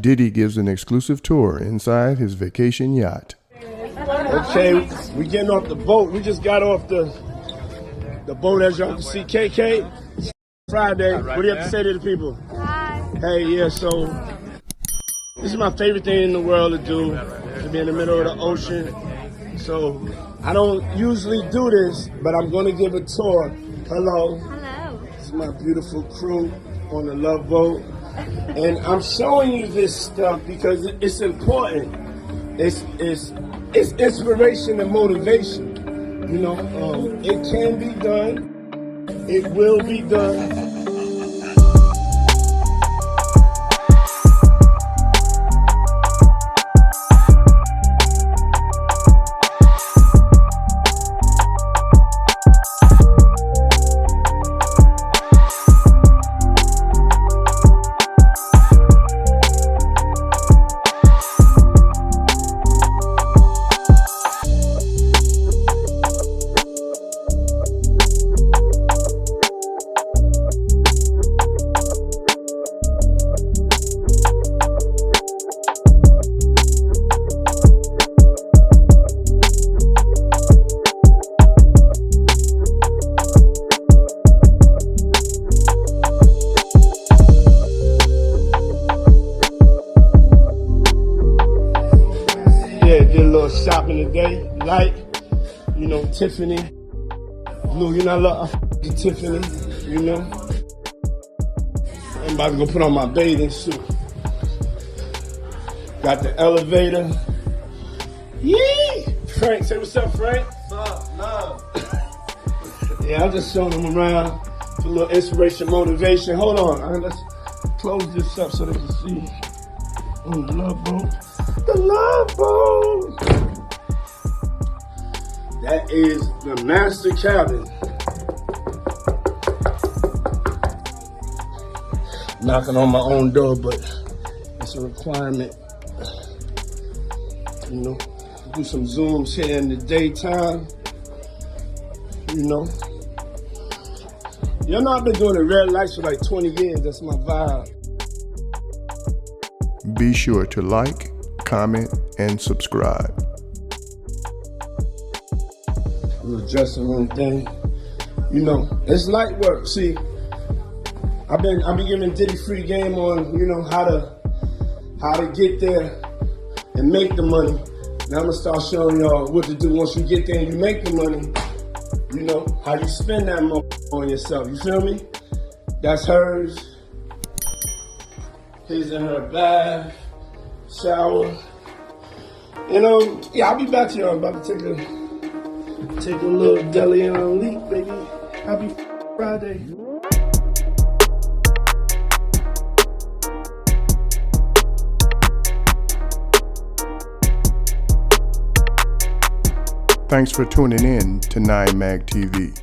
Diddy gives an exclusive tour inside his vacation yacht. Okay, we getting off the boat. We just got off the boat, as y'all can see. KK, Friday. What do you have to say to the people? Hi. Hey, yeah, so this is my favorite thing in the world to do, to be in the middle of the ocean. So I don't usually do this, but I'm going to give a tour. Hello. Hello. This is my beautiful crew on the Love Boat. And I'm showing you this stuff because it's important. It's inspiration and motivation. You know, it can be done. It will be done. Did a little shopping today, like, you know, Tiffany. Blue, you know, I love Tiffany, you know. I'm about to go put on my bathing suit. Got the elevator. Yee! Frank, say what's up, Frank. What's up? Love. Yeah, I'm just showing them around for a little inspiration, motivation. Hold on, let's close this up so they can see. On the Love Boat. The Love Boat. That is the master cabin. Knocking on my own door, but it's a requirement. You know, do some zooms here in the daytime. You know. Y'all know I've been doing the red lights for like 20 years. That's my vibe. Be sure to like, comment, and subscribe. Little dressing room thing. You know, it's light work. See, I've been giving Diddy free game on, you know, how to get there and make the money. Now I'm gonna start showing y'all what to do once you get there and you make the money. You know, how you spend that money on yourself. You feel me? That's hers. His in her bath, shower. And yeah, I'll be back to y'all. I'm about to take a little deli on leak, baby. Happy Friday. Thanks for tuning in to 9 Mag TV.